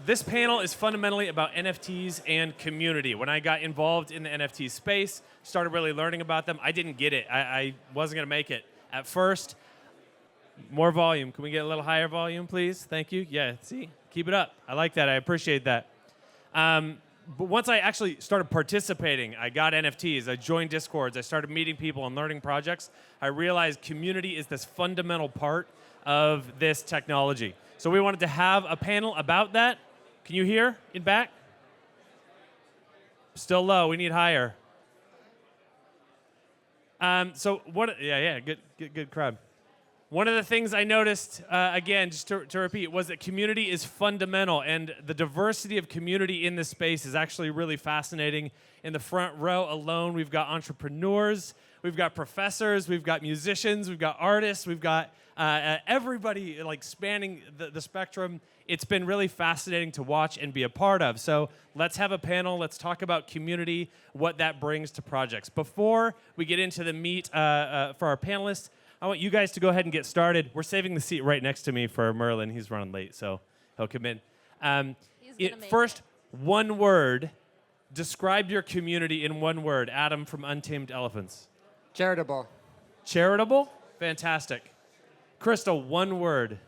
this panel is fundamentally about NFTs and community. When I got involved in the NFT space, started really learning about them, I didn't get it. I wasn't going to make it at first. More volume. Can we get a little higher volume, please? Thank you. Yeah, see? Keep it up. I like that. I appreciate that. But once I actually started participating, I got NFTs, I joined Discords, I started meeting people and learning projects, I realized community is this fundamental part of this technology. So we wanted to have a panel about that. Can you hear in back? Still low, we need higher. Good crowd. One of the things I noticed, again, just to repeat, was that community is fundamental, and the diversity of community in this space is actually really fascinating. In the front row alone, we've got entrepreneurs, we've got professors, we've got musicians, we've got artists, we've got everybody like spanning the spectrum. It's been really fascinating to watch and be a part of. So let's have a panel. Let's talk about community, what that brings to projects. Before we get into the meat for our panelists, I want you guys to go ahead and get started. We're saving the seat right next to me for Merlin. He's running late, so he'll come in. First, one word. Describe your community in one word. Adam from Untamed Elephants. Charitable. Charitable? Fantastic. Krystall, one word.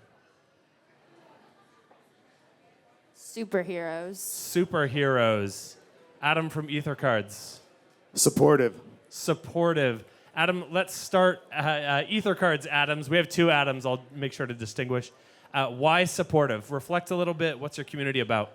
Superheroes. Superheroes. Adam from EtherCards. Supportive. Supportive. Adam, let's start EtherCards Adams. We have two Adams. I'll make sure to distinguish. Why supportive? Reflect a little bit. What's your community about?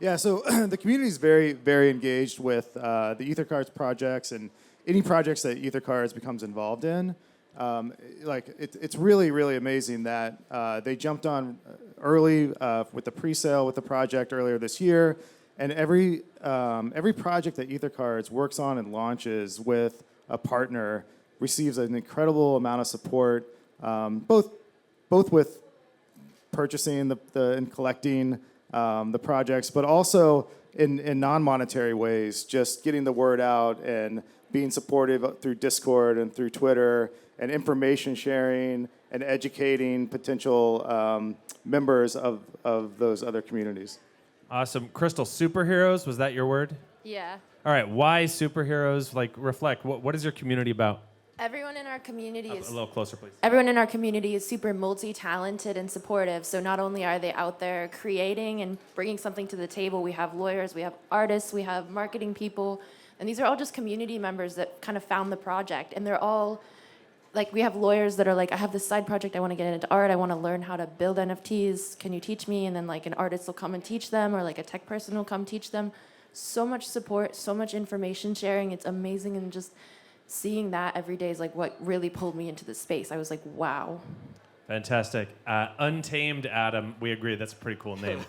Yeah, so the community is very, very engaged with the EtherCards projects and any projects that EtherCards becomes involved in. It's really, really amazing that they jumped on early with the pre-sale with the project earlier this year, and every project that EtherCards works on and launches with a partner receives an incredible amount of support, both with purchasing and collecting the projects, but also in non-monetary ways, just getting the word out and being supportive through Discord and through Twitter and information sharing and educating potential members of those other communities. Awesome. Krystall, superheroes, was that your word? Yeah. All right, why superheroes? Reflect. What is your community about? Everyone in our community is a little closer, please. Everyone in our community is super multi-talented and supportive. So not only are they out there creating and bringing something to the table, we have lawyers, we have artists, we have marketing people, and these are all just community members that kind of found the project. And they're all we have lawyers that are like, I have this side project, I want to get into art, I want to learn how to build NFTs. Can you teach me? And then an artist will come and teach them, or a tech person will come teach them. So much support, so much information sharing. It's amazing, and just seeing that every day is what really pulled me into the space. I was like, wow. Fantastic. Untamed Adam, we agree, that's a pretty cool name.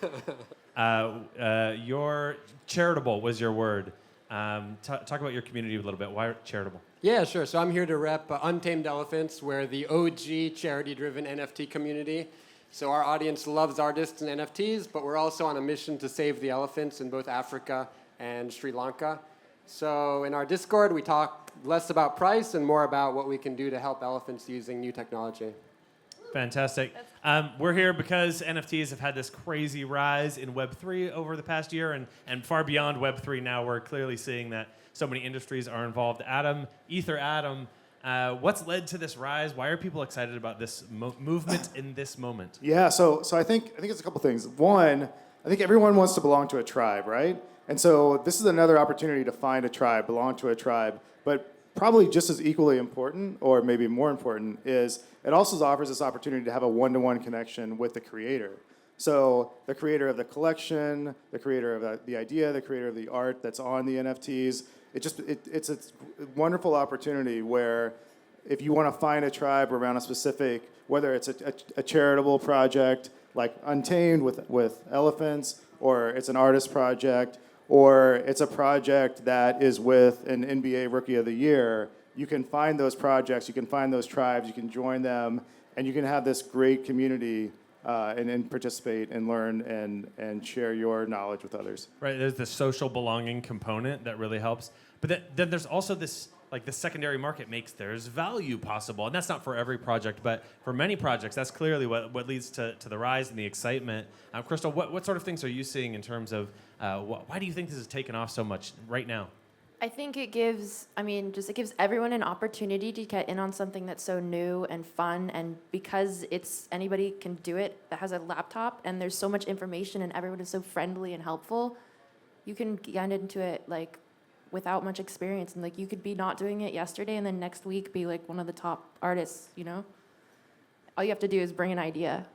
Your charitable was your word. Talk about your community a little bit. Why charitable? Yeah, sure. So I'm here to rep Untamed Elephants. We're the OG charity-driven NFT community. So our audience loves artists and NFTs, but we're also on a mission to save the elephants in both Africa and Sri Lanka. So in our Discord, we talk less about price and more about what we can do to help elephants using new technology. Fantastic. We're here because NFTs have had this crazy rise in Web3 over the past year, and far beyond Web3 now. We're clearly seeing that so many industries are involved. Adam, what's led to this rise? Why are people excited about this movement in this moment? Yeah, so I think it's a couple things. One, I think everyone wants to belong to a tribe, right? And so this is another opportunity to find a tribe, belong to a tribe. But probably just as equally important, or maybe more important, is it also offers this opportunity to have a one-to-one connection with the creator. So the creator of the collection, the creator of the idea, the creator of the art that's on the NFTs. It's a wonderful opportunity where if you want to find a tribe around a specific, whether it's a charitable project like Untamed with elephants, or it's an artist project, or it's a project that is with an NBA Rookie of the Year, you can find those projects, you can find those tribes, you can join them, and you can have this great community and participate and learn and share your knowledge with others. Right, there's the social belonging component that really helps. But then there's also this like the secondary market makes there's value possible. And that's not for every project, but for many projects, that's clearly what leads to the rise and the excitement. Krystall, what sort of things are you seeing in terms of why do you think this has taken off so much right now? I think it gives everyone an opportunity to get in on something that's so new and fun, and because anybody can do it that has a laptop, and there's so much information and everyone is so friendly and helpful, you can get into it like without much experience, and like you could be not doing it yesterday and then next week be like one of the top artists, All you have to do is bring an idea.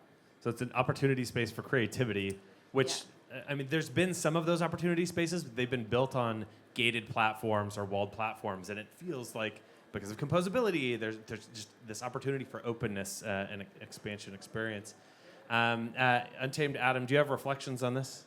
So it's an opportunity space for creativity, which, I mean, there's been some of those opportunity spaces, but they've been built on gated platforms or walled platforms, and it feels like because of composability, there's just this opportunity for openness and expansion experience. Untamed Adam, do you have reflections on this?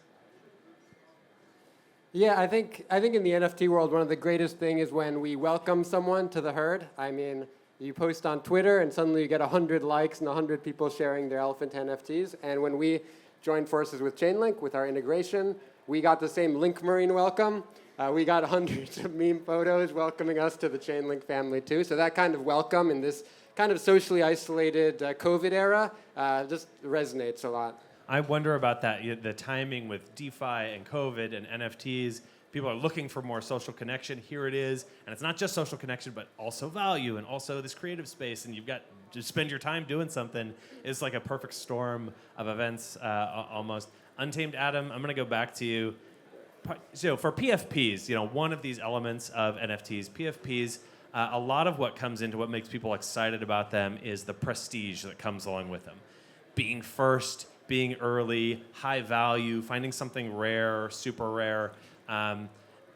Yeah, I think in the NFT world, one of the greatest things is when we welcome someone to the herd. I mean, you post on Twitter and suddenly you get 100 likes and 100 people sharing their elephant NFTs. And when we joined forces with Chainlink with our integration, we got the same Link Marine welcome. We got hundreds of meme photos welcoming us to the Chainlink family too. So that kind of welcome in this kind of socially isolated COVID era just resonates a lot. I wonder about that, the timing with DeFi and COVID and NFTs. People are looking for more social connection. Here it is. And it's not just social connection, but also value and also this creative space. And you've got to spend your time doing something. It's like a perfect storm of events almost. Untamed Adam, I'm going to go back to you. So for PFPs, one of these elements of NFTs, PFPs, a lot of what comes into what makes people excited about them is the prestige that comes along with them. Being first, being early, high value, finding something rare, super rare.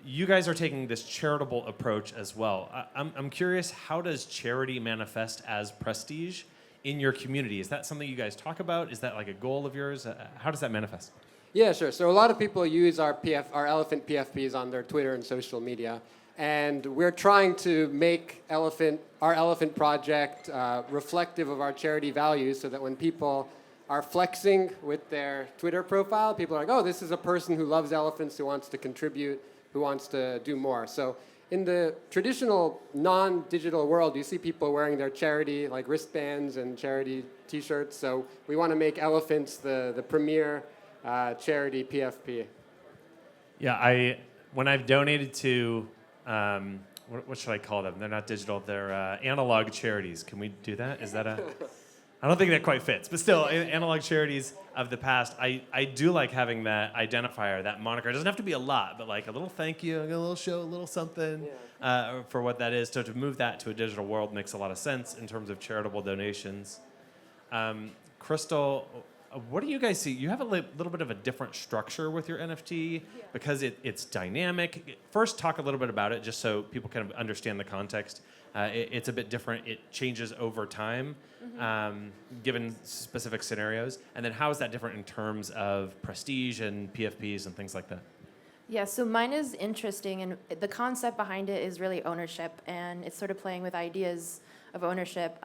You guys are taking this charitable approach as well. I'm curious, how does charity manifest as prestige in your community? Is that something you guys talk about? Is that like a goal of yours? How does that manifest? Yeah, sure. So a lot of people use our elephant PFPs on their Twitter and social media. And we're trying to make our elephant project reflective of our charity values so that when people are flexing with their Twitter profile, people are like, oh, this is a person who loves elephants, who wants to contribute, who wants to do more. So in the traditional non-digital world, you see people wearing their charity, like wristbands and charity T-shirts. So we want to make elephants the premier charity PFP. Yeah, when I've donated to, what should I call them? They're not digital, they're analog charities. Can we do that? Is that I don't think that quite fits, but still, analog charities of the past, I do like having that identifier, that moniker. It doesn't have to be a lot, but like a little thank you, a little show, a little something for what that is. So to move that to a digital world makes a lot of sense in terms of charitable donations. Krystall, what do you guys see? You have a little bit of a different structure with your NFT because it's dynamic. First, talk a little bit about it just so people kind of understand the context. It's a bit different. It changes over time, given specific scenarios. And then how is that different in terms of prestige and PFPs and things like that? Yeah, so mine is interesting, and the concept behind it is really ownership, and it's sort of playing with ideas of ownership.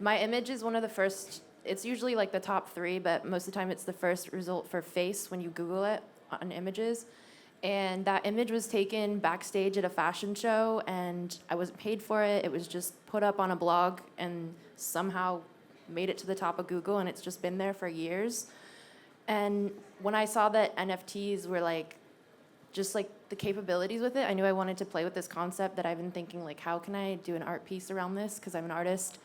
My image is one of the first. It's usually like the top 3, but most of the time it's the first result for face when you Google it on images. And that image was taken backstage at a fashion show, and I wasn't paid for it. It was just put up on a blog and somehow made it to the top of Google, and it's just been there for years. And when I saw that NFTs were just the capabilities with it, I knew I wanted to play with this concept that I've been thinking, how can I do an art piece around this? Because I'm an artist.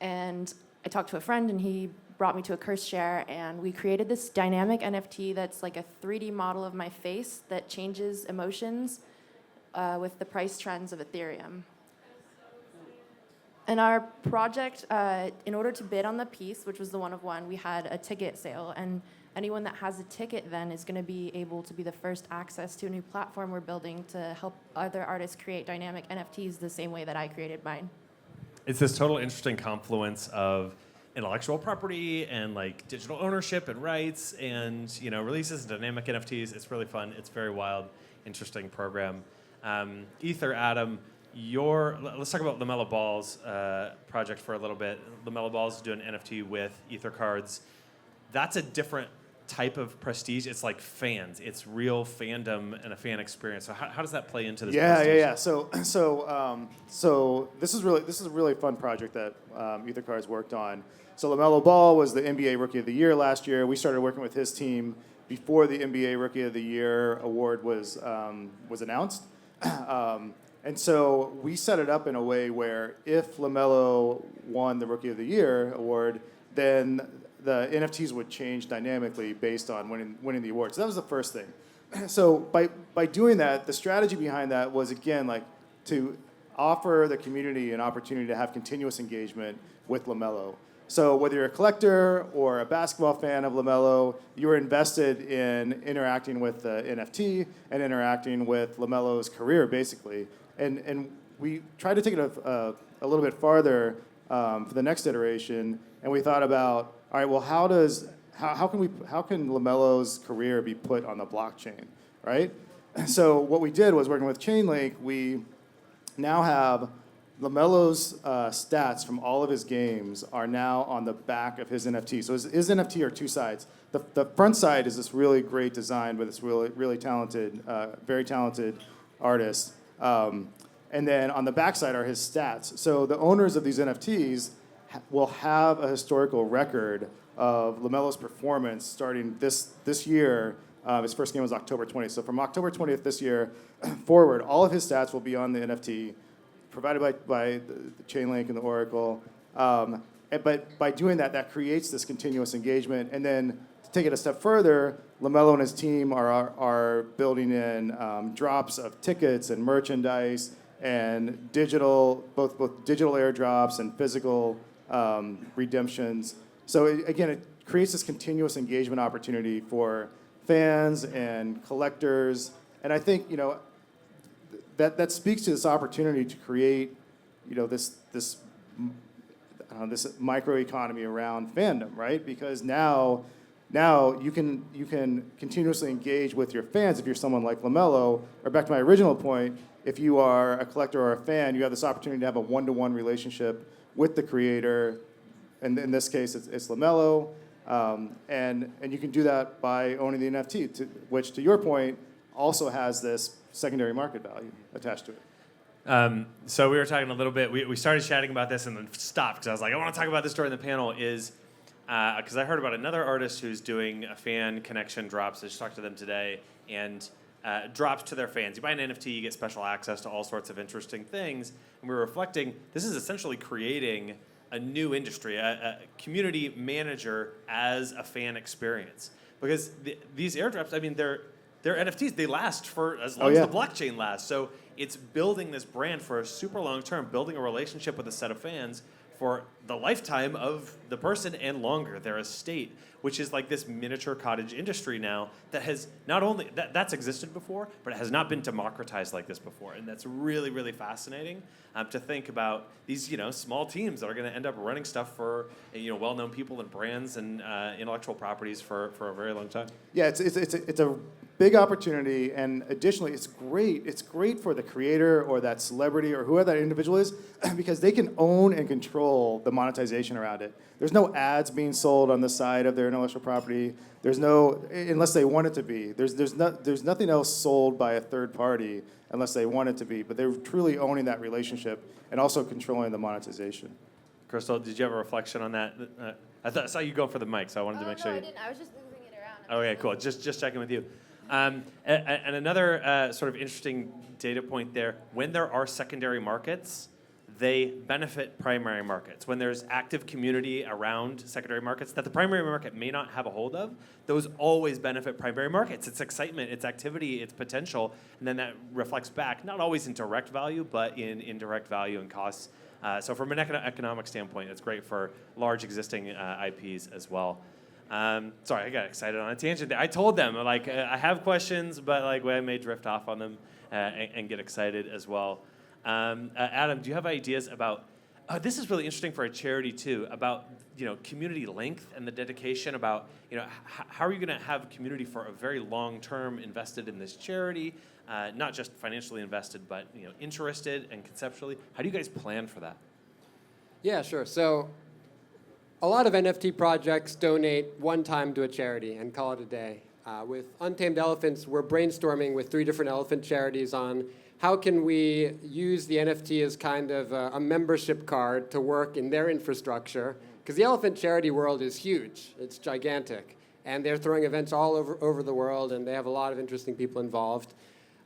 And I talked to a friend, and he brought me to a curse share, and we created this dynamic NFT that's like a 3D model of my face that changes emotions with the price trends of Ethereum. And our project, in order to bid on the piece, which was the one of one, we had a ticket sale, and anyone that has a ticket then is going to be able to be the first access to a new platform we're building to help other artists create dynamic NFTs the same way that I created mine. It's this total interesting confluence of intellectual property and digital ownership and rights and releases and dynamic NFTs. It's really fun. It's very wild, interesting program. Adam, let's talk about LaMelo Ball's project for a little bit. LaMelo Ball's doing NFT with EtherCards. That's a different type of prestige. It's like fans. It's real fandom and a fan experience. So how does that play into this? Yeah, prestige? yeah. So this is a really fun project that EtherCards worked on. So LaMelo Ball was the NBA Rookie of the Year last year. We started working with his team before the NBA Rookie of the Year award was announced. And so we set it up in a way where if LaMelo won the Rookie of the Year award, then the NFTs would change dynamically based on winning the award. So that was the first thing. So by doing that, the strategy behind that was, again, like to offer the community an opportunity to have continuous engagement with LaMelo. So whether you're a collector or a basketball fan of LaMelo, you were invested in interacting with the NFT and interacting with LaMelo's career, basically. And we tried to take it a little bit farther for the next iteration, and we thought about, all right, well, how can LaMelo's career be put on the blockchain, right? So what we did was, working with Chainlink, we now have LaMelo's stats from all of his games are now on the back of his NFT. So his NFT are two sides. The front side is this really great design with this really talented, very talented artist. And then on the back side are his stats. So the owners of these NFTs will have a historical record of LaMelo's performance starting this year. His first game was October 20th. So from October 20th this year forward, all of his stats will be on the NFT, provided by the Chainlink and the Oracle. But by doing that, that creates this continuous engagement. And then to take it a step further, LaMelo and his team are building in drops of tickets and merchandise and digital, both digital airdrops and physical redemptions. So it creates this continuous engagement opportunity for fans and collectors. And I think, that speaks to this opportunity to create, this microeconomy around fandom, right? Because now you can continuously engage with your fans if you're someone like LaMelo. Or back to my original point, if you are a collector or a fan, you have this opportunity to have a one-to-one relationship with the creator. And in this case, it's LaMelo. And you can do that by owning the NFT, which, to your point, also has this secondary market value attached to it. So we were talking a little bit. We started chatting about this and then stopped because I was like, I want to talk about this during the panel. Is because I heard about another artist who's doing a fan connection drops. I just talked to them today, and drops to their fans. You buy an NFT, you get special access to all sorts of interesting things. And we were reflecting, this is essentially creating a new industry, a community manager as a fan experience. Because these airdrops, I mean, they're NFTs. They last for as long as the blockchain lasts. So it's building this brand for a super long term, building a relationship with a set of fans for the lifetime of the person and longer, their estate, which is like this miniature cottage industry now that has not only, that's existed before, but it has not been democratized like this before. And that's really, really fascinating to think about these, small teams that are going to end up running stuff for, well-known people and brands and intellectual properties for a very long time. Yeah, it's a big opportunity, and additionally, it's great. It's great for the creator or that celebrity or whoever that individual is, because they can own and control the monetization around it. There's no ads being sold on the side of their intellectual property. There's no, unless they want it to be. There's nothing else sold by a third party unless they want it to be. But they're truly owning that relationship and also controlling the monetization. Krystall, did you have a reflection on that? I saw you go for the mic, so I wanted to make sure. No, I didn't. I was just moving it around. Okay, cool. Just checking with you. And another sort of interesting data point there, when there are secondary markets, they benefit primary markets. When there's active community around secondary markets that the primary market may not have a hold of, those always benefit primary markets. It's excitement, it's activity, it's potential, and then that reflects back, not always in direct value, but in indirect value and costs. So from an economic standpoint, it's great for large existing IPs as well. Sorry, I got excited on a tangent there. I told them, I have questions, but I may drift off on them and get excited as well. Adam, do you have ideas about, this is really interesting for a charity too, about, community length and the dedication about, how are you going to have community for a very long term invested in this charity, not just financially invested, but, interested and conceptually. How do you guys plan for that? Yeah, sure. So a lot of NFT projects donate one time to a charity and call it a day. With Untamed Elephants, we're brainstorming with 3 different elephant charities on how can we use the NFT as kind of a membership card to work in their infrastructure. Because the elephant charity world is huge. It's gigantic. And they're throwing events all over the world, and they have a lot of interesting people involved.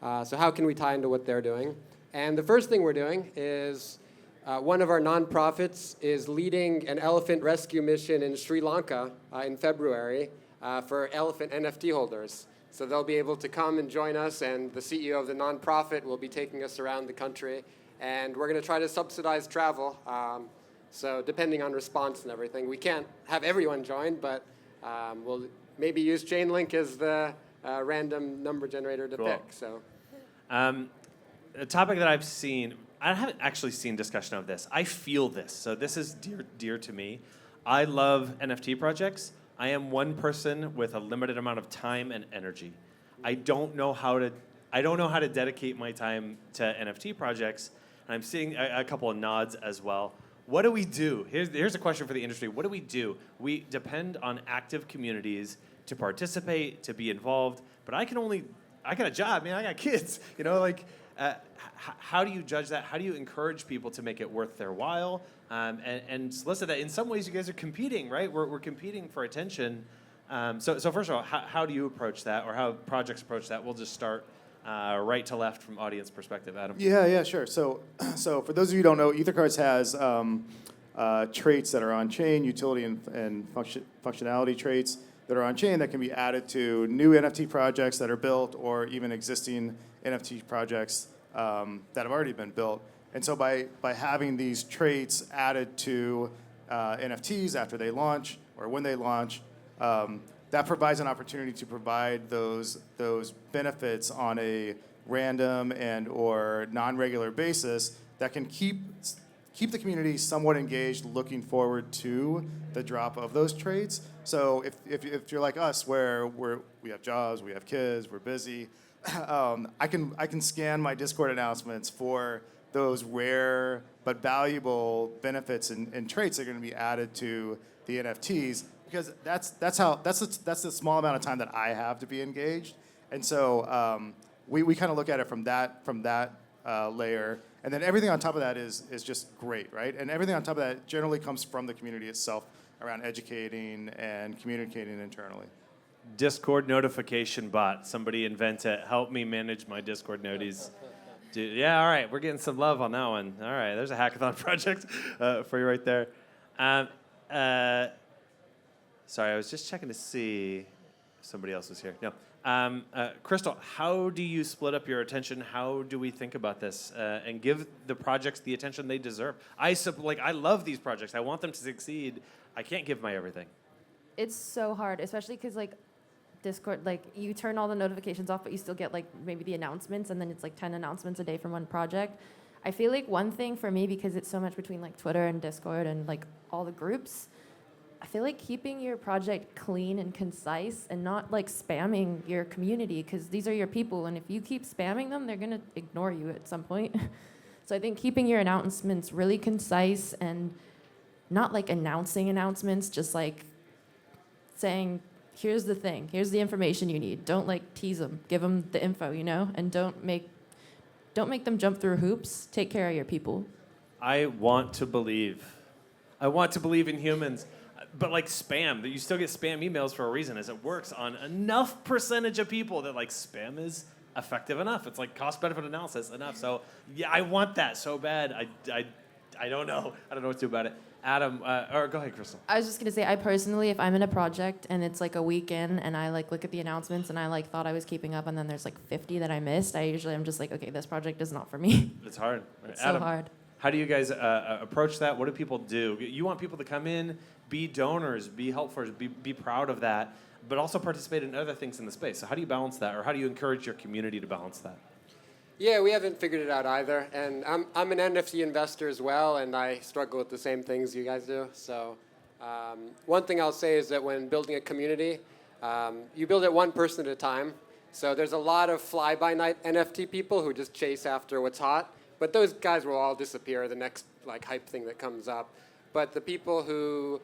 So how can we tie into what they're doing? And the first thing we're doing is one of our nonprofits is leading an elephant rescue mission in Sri Lanka in February for elephant NFT holders. So they'll be able to come and join us, and the CEO of the nonprofit will be taking us around the country. And we're going to try to subsidize travel. So depending on response and everything, we can't have everyone join, but we'll maybe use Chainlink as the random number generator to pick. So, a topic that I've seen, I haven't actually seen discussion of this. I feel this, so this is dear to me. I love NFT projects. I am one person with a limited amount of time and energy. I don't know how to dedicate my time to NFT projects. And I'm seeing a couple of nods as well. What do we do? Here's a question for the industry. What do we do? We depend on active communities to participate, to be involved. But I got a job, man. I got kids. How do you judge that? How do you encourage people to make it worth their while? And solicit that. In some ways, you guys are competing, right? We're competing for attention. So first of all, how do you approach that, or how projects approach that? We'll just start right to left from audience perspective, Adam. Yeah, sure. So for those of you who don't know, EtherCards has traits that are on chain, utility and functionality traits that are on chain that can be added to new NFT projects that are built, or even existing NFT projects that have already been built. And so by having these traits added to NFTs after they launch or when they launch, that provides an opportunity to provide those benefits on a random and or non-regular basis that can keep the community somewhat engaged, looking forward to the drop of those traits. So if you're like us, where we have jobs, we have kids, we're busy, I can scan my Discord announcements for those rare but valuable benefits and traits that are going to be added to the NFTs, because that's the small amount of time that I have to be engaged. And so we kind of look at it from that layer, and then everything on top of that is just great, right? And everything on top of that generally comes from the community itself around educating and communicating internally. Discord notification bot. Somebody invent it. Help me manage my Discord noties. Yeah, all right. We're getting some love on that one. All right, there's a hackathon project for you right there. Sorry, I was just checking to see if somebody else was here. No. Krystall, how do you split up your attention? How do we think about this and give the projects the attention they deserve? I love these projects. I want them to succeed. I can't give my everything. It's so hard, especially because Discord, you turn all the notifications off, but you still get maybe the announcements, and then it's 10 announcements a day from one project. I feel like one thing for me, because it's so much between Twitter and Discord and all the groups, I feel like keeping your project clean and concise and not spamming your community, because these are your people, and if you keep spamming them, they're gonna ignore you at some point. So I think keeping your announcements really concise and not announcing announcements, just saying, here's the thing, here's the information you need. Don't tease them, give them the info, and don't make them jump through hoops. Take care of your people. I want to believe in humans. But spam, that you still get spam emails for a reason, is it works on enough percentage of people that spam is effective enough. It's cost benefit analysis enough. So yeah, I want that so bad. I don't know. I don't know what to do about it. Adam, or go ahead, Krystall. I was just gonna say, I personally, if I'm in a project and it's a week in and I look at the announcements and I thought I was keeping up and then there's 50 that I missed, I'm just okay, this project is not for me. It's hard. It's Adam, so hard. How do you guys approach that? What do people do? You want people to come in, be donors, be helpers, be proud of that, but also participate in other things in the space. So how do you balance that, or how do you encourage your community to balance that? Yeah, we haven't figured it out either. And I'm an NFT investor as well, and I struggle with the same things you guys do. So one thing I'll say is that when building a community, you build it one person at a time. So there's a lot of fly-by-night NFT people who just chase after what's hot. But those guys will all disappear the next hype thing that comes up. But the people who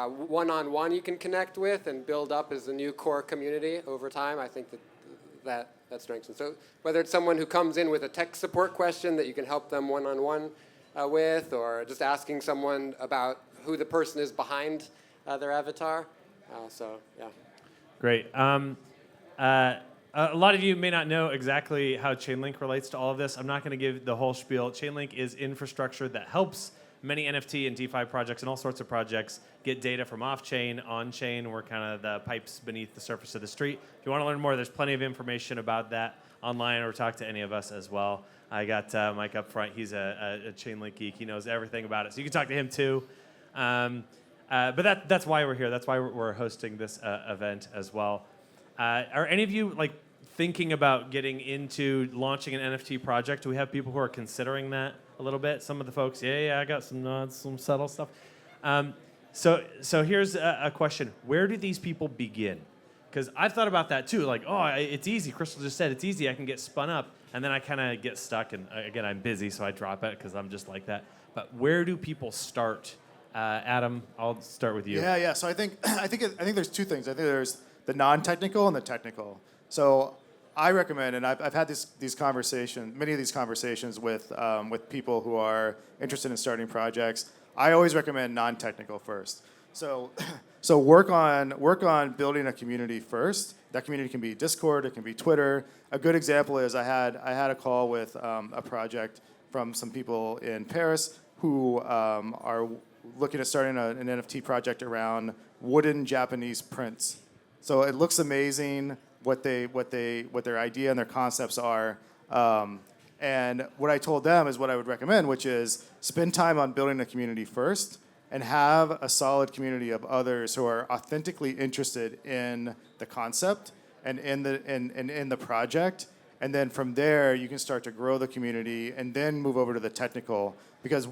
one-on-one you can connect with and build up as a new core community over time. I think that strengthens. So whether it's someone who comes in with a tech support question that you can help them one-on-one with, or just asking someone about who the person is behind their avatar. So yeah. Great. A lot of you may not know exactly how Chainlink relates to all of this. I'm not going to give the whole spiel. Chainlink is infrastructure that helps many NFT and DeFi projects and all sorts of projects get data from off-chain, on-chain. We're kind of the pipes beneath the surface of the street. If you want to learn more, there's plenty of information about that online, or talk to any of us as well. I got Mike up front. He's a Chainlink geek. He knows everything about it, so you can talk to him too. But that's why we're here. That's why we're hosting this event as well. Are any of you thinking about getting into launching an NFT project? Do we have people who are considering that a little bit? Some of the folks, I got some nods, some subtle stuff. So here's a question. Where do these people begin? Because I've thought about that too. It's easy. Krystall just said it's easy. I can get spun up, and then I kind of get stuck. And again, I'm busy, so I drop it because I'm just like that. But where do people start? Adam, I'll start with you. Yeah. So I think there's two things. I think there's the non-technical and the technical. So I recommend, and I've had many of these conversations with people who are interested in starting projects. I always recommend non-technical first. So work on building a community first. That community can be Discord, it can be Twitter. A good example is I had a call with a project from some people in Paris who are looking at starting an NFT project around wooden Japanese prints. So it looks amazing what their idea and their concepts are. And what I told them is what I would recommend, which is spend time on building a community first and have a solid community of others who are authentically interested in the concept and in the project. And then from there, you can start to grow the community and then move over to the technical. Because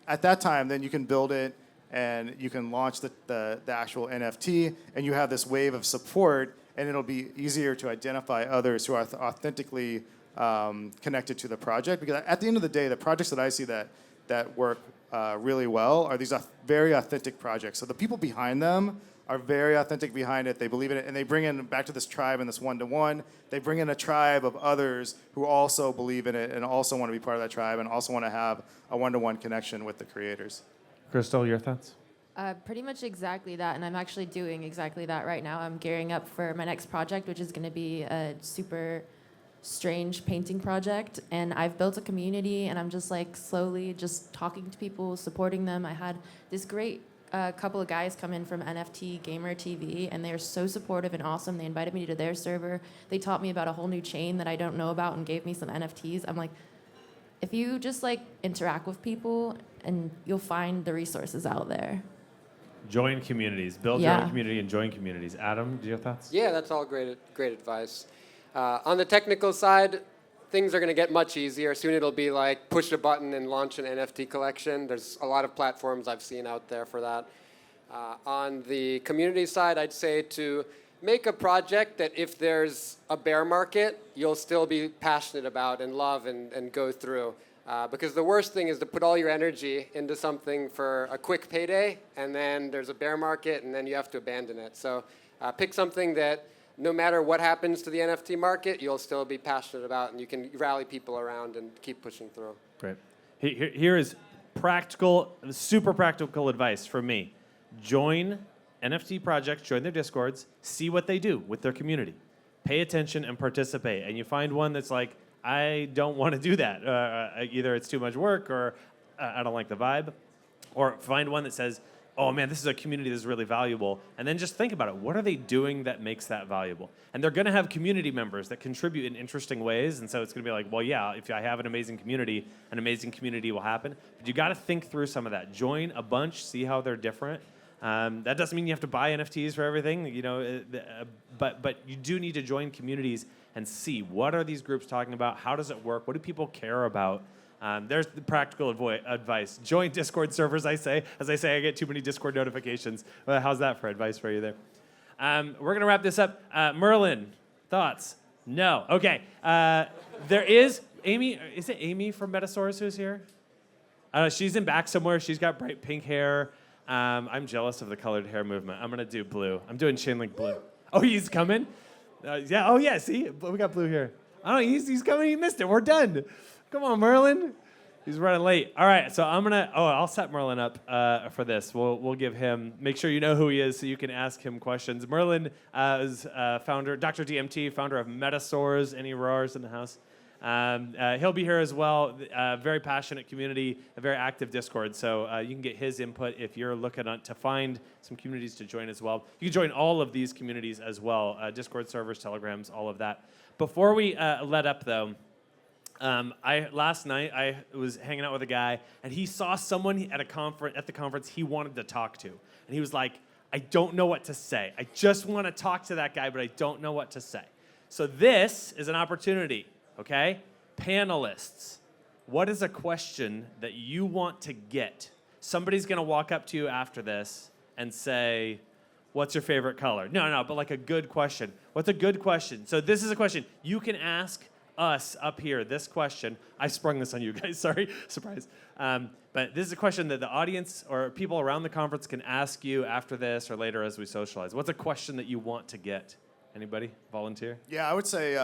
at that time, then you can build it and you can launch the actual NFT, and you have this wave of support, and it'll be easier to identify others who are authentically connected to the project. Because at the end of the day, the projects that I see that work really well are these very authentic projects. So the people behind them are very authentic behind it. They believe in it, and they bring in, back to this tribe and this one-to-one, they bring in a tribe of others who also believe in it and also want to be part of that tribe and also want to have a one-to-one connection with the creators. Krystall, your thoughts? Pretty much exactly that, and I'm actually doing exactly that right now. I'm gearing up for my next project, which is going to be a super strange painting project, and I've built a community, and I'm just slowly just talking to people, supporting them. I had this great couple of guys come in from NFT Gamer TV, and they're so supportive and awesome. They invited me to their server. They taught me about a whole new chain that I don't know about and gave me some NFTs. I'm like, if you just interact with people, and you'll find the resources out there. Join communities. Build your own community and join communities. Adam, do you have thoughts? Yeah, that's all great advice. On the technical side, things are going to get much easier. Soon it'll be push a button and launch an NFT collection. There's a lot of platforms I've seen out there for that. On the community side, I'd say to make a project that if there's a bear market, you'll still be passionate about and love and go through. Because the worst thing is to put all your energy into something for a quick payday, and then there's a bear market, and then you have to abandon it. So pick something that no matter what happens to the NFT market, you'll still be passionate about, and you can rally people around and keep pushing through. Great. Here is super practical advice from me. Join NFT projects, join their Discords, see what they do with their community. Pay attention and participate. And you find one that's I don't want to do that. Either it's too much work or I don't like the vibe. Or find one that says, oh man, this is a community that's really valuable. And then just think about it. What are they doing that makes that valuable? And they're going to have community members that contribute in interesting ways. And so it's going to be well, yeah, if I have an amazing community will happen. But you got to think through some of that. Join a bunch, see how they're different. That doesn't mean you have to buy NFTs for everything, but you do need to join communities and see what are these groups talking about, how does it work, what do people care about. There's the practical advice. Join Discord servers, I say. As I say, I get too many Discord notifications. Well, how's that for advice for you there? We're going to wrap this up. Merlin, thoughts? No. Okay. There is Amy. Is it Amy from Metasaurus who's here? She's in back somewhere. She's got bright pink hair. I'm jealous of the colored hair movement. I'm gonna do blue. I'm doing Chainlink blue. Oh, he's coming? Yeah. Oh, yeah. See, we got blue here. Oh, he's coming. He missed it. We're done. Come on, Merlin. He's running late. All right. So I'm gonna. Oh, I'll set Merlin up for this. We'll give him. Make sure you know who he is so you can ask him questions. Merlin is founder, Dr. DMT, founder of Metasaurs. Any roars in the house? He'll be here as well. Very passionate community, a very active Discord. So you can get his input if you're looking to find some communities to join as well. You can join all of these communities as well. Discord servers, Telegrams, all of that. Before we let up though, last night I was hanging out with a guy and he saw someone at the conference he wanted to talk to. And he was like, I don't know what to say. I just want to talk to that guy, but I don't know what to say. So this is an opportunity. Okay? Panelists, what is a question that you want to get? Somebody's going to walk up to you after this and say, what's your favorite color? No, but like a good question. What's a good question? So this is a question. You can ask us up here this question. I sprung this on you guys. Sorry. Surprise. But this is a question that the audience or people around the conference can ask you after this or later as we socialize. What's a question that you want to get? Anybody? Volunteer? Yeah, I would say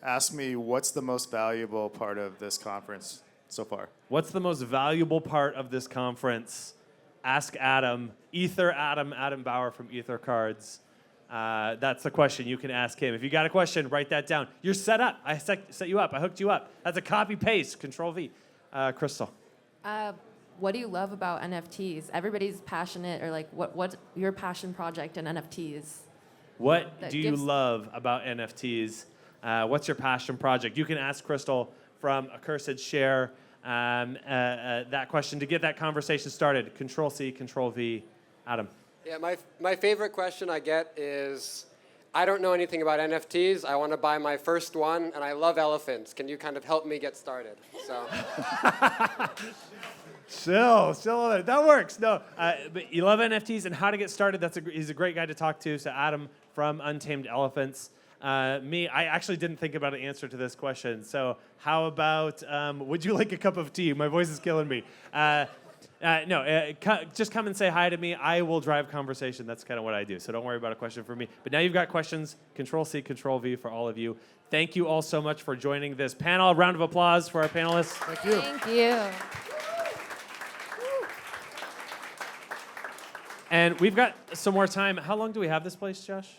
ask me what's the most valuable part of this conference so far. What's the most valuable part of this conference? Ask Adam. Adam Bauer from EtherCards. That's the question you can ask him. If you got a question, write that down. You're set up. I set you up. I hooked you up. That's a copy paste. Control V. Krystall. What do you love about NFTs? Everybody's passionate, or like, what's your passion project in NFTs? What do you love about NFTs? What's your passion project? You can ask Krystall from Accursed Share that question to get that conversation started. Control C, Control V. Adam. Yeah, my favorite question I get is, I don't know anything about NFTs. I want to buy my first one, and I love elephants. Can you kind of help me get started? So. Chill. That works. No, but you love NFTs and how to get started. He's a great guy to talk to. So Adam from Untamed Elephants. I actually didn't think about an answer to this question. So how about, would you like a cup of tea? My voice is killing me. Just come and say hi to me. I will drive conversation. That's kind of what I do. So don't worry about a question for me. But now you've got questions. Control C, Control V for all of you. Thank you all so much for joining this panel. A round of applause for our panelists. Thank you. Thank you. And we've got some more time. How long do we have this place, Josh?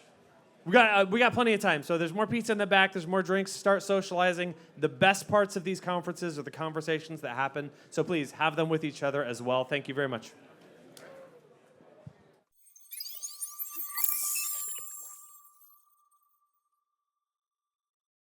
We got plenty of time. So there's more pizza in the back. There's more drinks. Start socializing. The best parts of these conferences are the conversations that happen. So please have them with each other as well. Thank you very much.